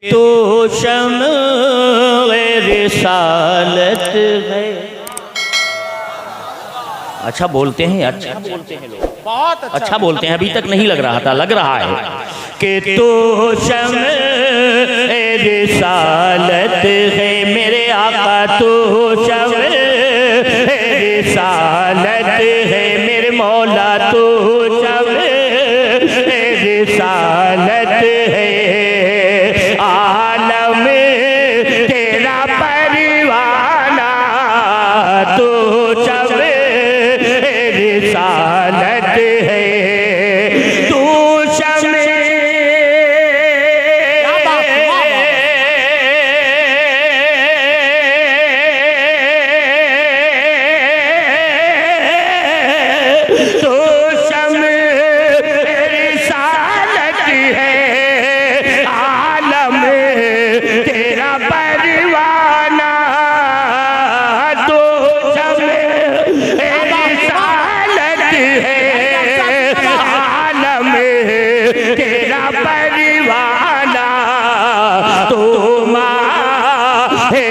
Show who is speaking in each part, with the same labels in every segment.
Speaker 1: तो शम्अ रिसालत है। अच्छा बोलते हैं, अच्छा बोलते हैं लोग,
Speaker 2: बहुत
Speaker 1: अच्छा बोलते हैं। अभी तक नहीं लग रहा था, लग रहा है कि तो शम्अ रिसालत है मेरे आका, तो शम्अ रिसालत है मेरे मौला, तो शम्अ रिसालत है। आलम तेरा परवाना, तो शम्अ रिसालत है। तू शम्अ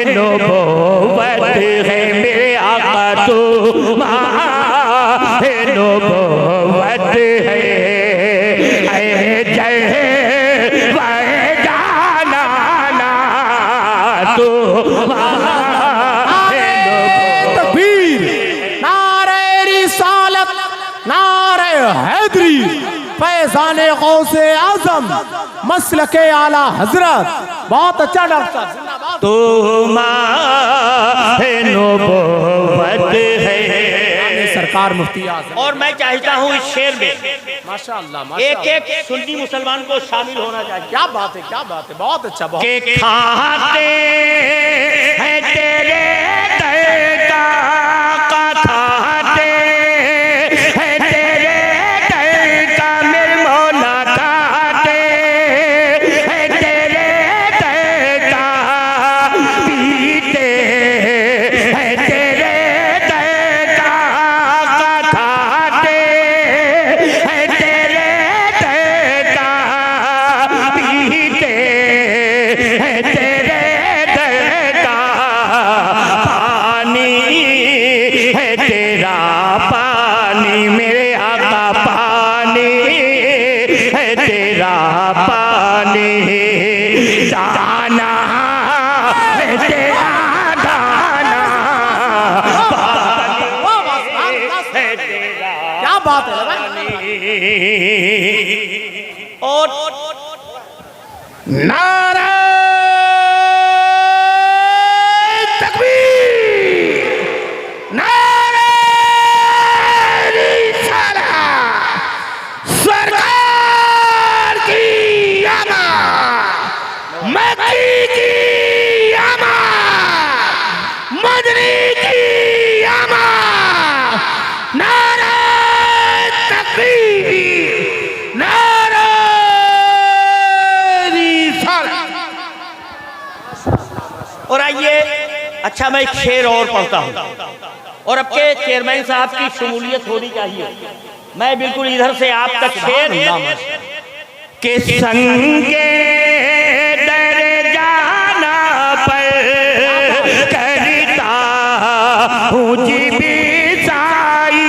Speaker 1: नबूवत है मेरे आका, तो माह नबूवत है। जय वह जाना तो
Speaker 2: तकबीर, नारे रिसालत, नारे हैदरी, फैज़ाने गौसे आज़म, मसलके आला हजरत। बहुत अच्छा डॉक्टर साहब, जिंदाबाद।
Speaker 1: तो माह नबूवत है
Speaker 2: सरकार मुफ्ती आज़म।
Speaker 1: और मैं चाहता हूँ इस शेर में
Speaker 2: माशाअल्लाह,
Speaker 1: एक एक सुन्नी मुसलमान को शामिल होना चाहिए।
Speaker 2: क्या बात है, क्या बात है, बहुत अच्छा। बहुत
Speaker 1: के खाते हैं तेरे दर का खाते हैं तेरे दर का मेरे मौला, खाते हैं तेरे दर का, पीते हैं तेरे दर का, खाते हैं तेरे दर का, पीते हैं तेरे दर का, पानी है तेरा पानी मेरे आका, पानी है तेरा पानी, दाना है तेरा दाना, पानी है तेरा
Speaker 2: क्या बात है
Speaker 1: पानी। और नारा तकबीर, नारा रिसालत, सरकार की आमद, मक्की की आमद, मदनी की आमद, नारा तकबीर, नारा रिसालत। और आइए, अच्छा मैं एक शेर और पढ़ता हूँ, और अब के चेयरमैन साहब की शमूलियत होनी चाहिए। मैं बिल्कुल इधर से आप तक शेर के संगे डर जाना पर करता हूँ जी बिसाई,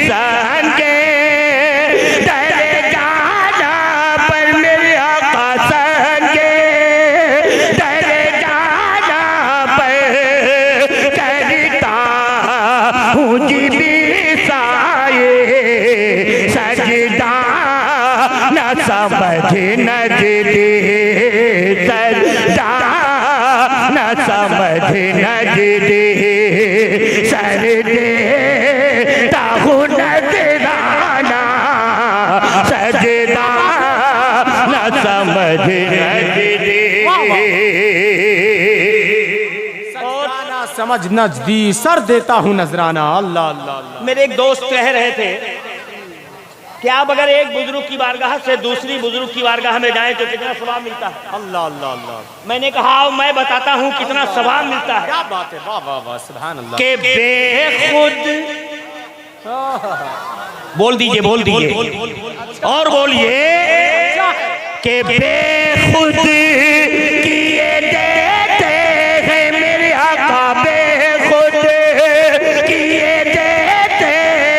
Speaker 1: संगे डर जाना पर मेरे आका, संगे डर जाना पर करता हूँ जी बिसाई, सजदा न समझ न दे, सजदा न समझ न दे, सर दे ताहू नजराना, सजदा न समझ न दे।
Speaker 2: सजदाना समझ नजदी, सर देता हूँ नजराना। अल्लाह अल्लाह अल्लाह।
Speaker 1: मेरे एक दोस्त कह रहे थे कि आप अगर एक बुजुर्ग की बारगाह से दूसरी बुजुर्ग की बारगाह में जाएं तो कितना सवाब मिलता है।
Speaker 2: अल्लाह अल्लाह अल्लाह।
Speaker 1: मैंने कहा मैं बताता हूँ कितना सवाब मिलता है।
Speaker 2: क्या बात है, वाह वाह वाह, सुभान अल्लाह।
Speaker 1: के बेखुद बोल दीजिए, बोल दीजिए और बोलिए के बेखुद किए देते हैं मेरे आका, बेखुद किए देते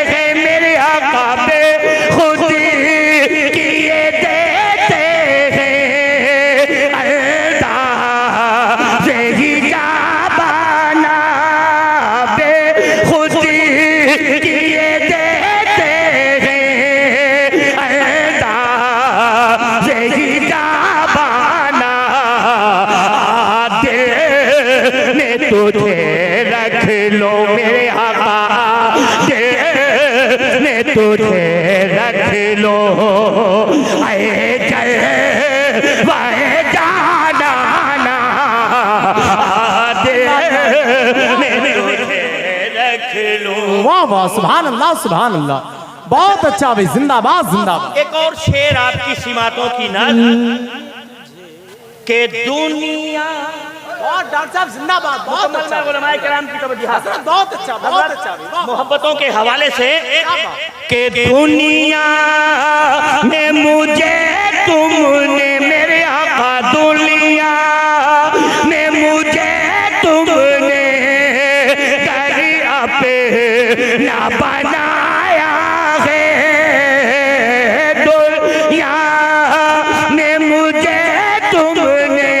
Speaker 1: हैं मेरे आका, बेखुद किए देते हैं अल्लाह से ही जाबाना, बेखुद किए देते हैं अल्लाह से ही जाबाना, दिल में तुझे रख लो मेरे आका, दिल में तुझे रख लो, आए चल वाए जाना ना, दिल में तुझे रख लो।
Speaker 2: वाह वाह, सुभान अल्लाह सुभान अल्लाह, बहुत अच्छा भाई, जिंदाबाद जिंदाबाद।
Speaker 1: एक और शेर आपकी सीमातों की नज़्म के दुनिया,
Speaker 2: बहुत डॉक्टर साहब जिंदाबाद, बहुत अच्छा,
Speaker 1: उलमाए किराम की तवज्जो,
Speaker 2: बहुत अच्छा बहुत अच्छा भाई, वाह।
Speaker 1: मोहब्बतों के हवाले से के दुनिया में मुझे तुमने मेरे आका, दुनिया में मुझे तुमने दरिया पे ना बनाया है, दुनिया में मुझे तुमने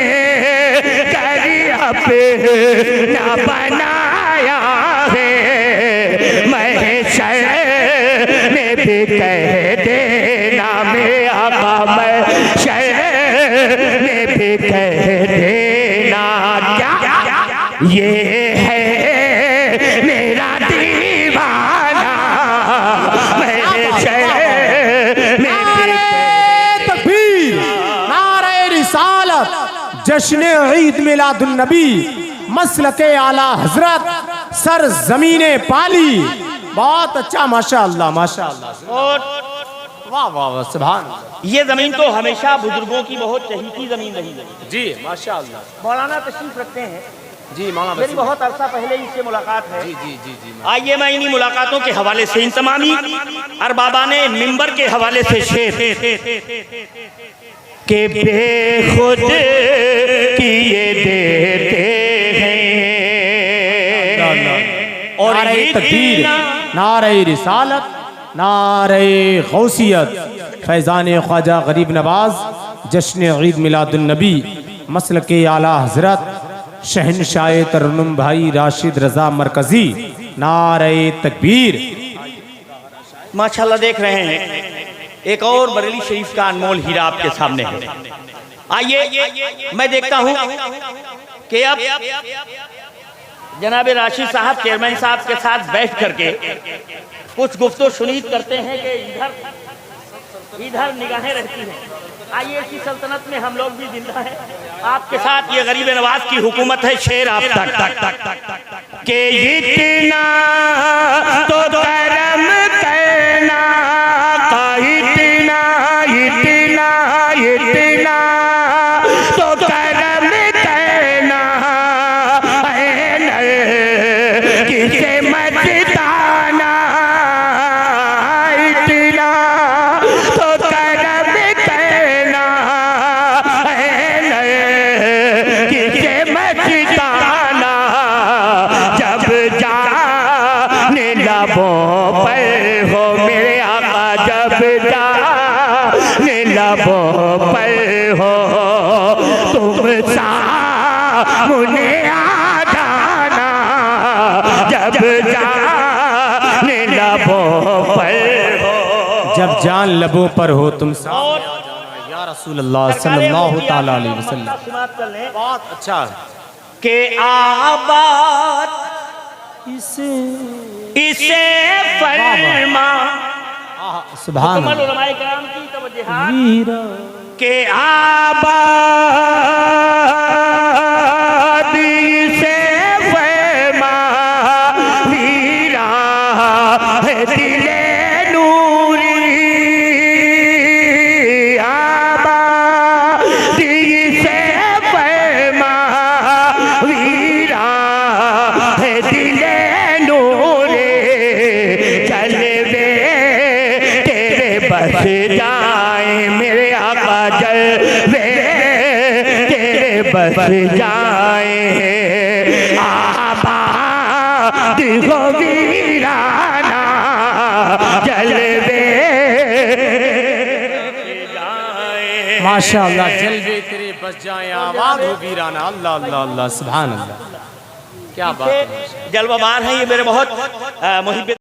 Speaker 1: दरिया पे ना बनाया है, मैं शहर में भी कह देना मेरे आका, मैं शहर में भी कह देना, क्या ये है मेरा दीवाना, मैं शहर में भी
Speaker 2: तकबीर, नारे रिसालत, जश्न ईद मिलादुन नबी, मसलके आला हजरत, सर जमीने पाली, बहुत अच्छा, माशाअल्लाह माशाअल्लाह,
Speaker 1: और
Speaker 2: वाह वाह वाह, सुभान अल्लाह।
Speaker 1: ये जमीन तो हमेशा बुजुर्गों की बहुत चहीती जमीन रही है।
Speaker 2: जी माशाअल्लाह।
Speaker 1: मौलाना तशरीफ रखते हैं,
Speaker 2: जी मौलाना
Speaker 1: मेरी बहुत अरसा पहले इससे मुलाकात है।
Speaker 2: जी जी जी जी।
Speaker 1: आइए मैं इन्हीं मुलाकातों के हवाले से, इन तमामी अरबाबा ने मिंबर के हवाले से शेर के बेखुद किए देते हैं, और
Speaker 2: नारे
Speaker 1: ये
Speaker 2: तकबीर,
Speaker 1: दीना
Speaker 2: नारे रिसालत, नारे गौसियत, फैज़ान ख्वाजा गरीब नवाज, जश्न ईद मिलादुन नबी, मसलके आला हजरत, शहनशाह तरन्नुम भाई राशिद रजा मरकजी, नारे तकबीर।
Speaker 1: माशाल्लाह देख रहे हैं, एक और बरेली शरीफ का अनमोल हीरा आपके सामने है। आइए मैं देखता हूं कि अब जनाब राशिद साहब चेयरमैन साहब के साथ बैठ करके कुछ गुफ्तो सुनीत करते हैं कि इधर इधर निगाहें रहती हैं। आइए इसी सल्तनत में हम लोग भी जिंदा हैं, आपके साथ ये गरीब नवाज की हुकूमत है। शेर आप तक के इतना तो करम करना का, इतना इतना इतना तो करम करना किसे मस्ताना, इतना तो करम करना किसे मस्ताना, जब जाने लबों पर हो मेरे आका, जब जाने लबों पर हो तुम सामने आ जाना, जब जाने लबों पर हो,
Speaker 2: जब जान लबों पर हो तुम सामने या रसूल अल्लाह सल्लल्लाहु ताला अलैहि वसल्लम। बहुत अच्छा
Speaker 1: के आबाद इसे फरमा,
Speaker 2: सुभान
Speaker 1: मुकम्मल
Speaker 2: अल्लाह।
Speaker 1: उलमाए किराम की तवज्जुहात के आबाद इसे फरमा, वीरा है दिले नूरी, आबाद इसे फरमा, वीरा है दिले नूरी, जलवे तेरे बस जाए मेरे आका, जल बस जाए आबाद हो वीराना जलवे जाए।
Speaker 2: माशाअल्लाह, जलवे तेरे बस जाए आबाद हो वीराना। अल्लाह अल्लाह अल्लाह, सुभान अल्लाह, क्या बात है।
Speaker 1: जलवाबार हैं ये मेरे बहुत मुहिब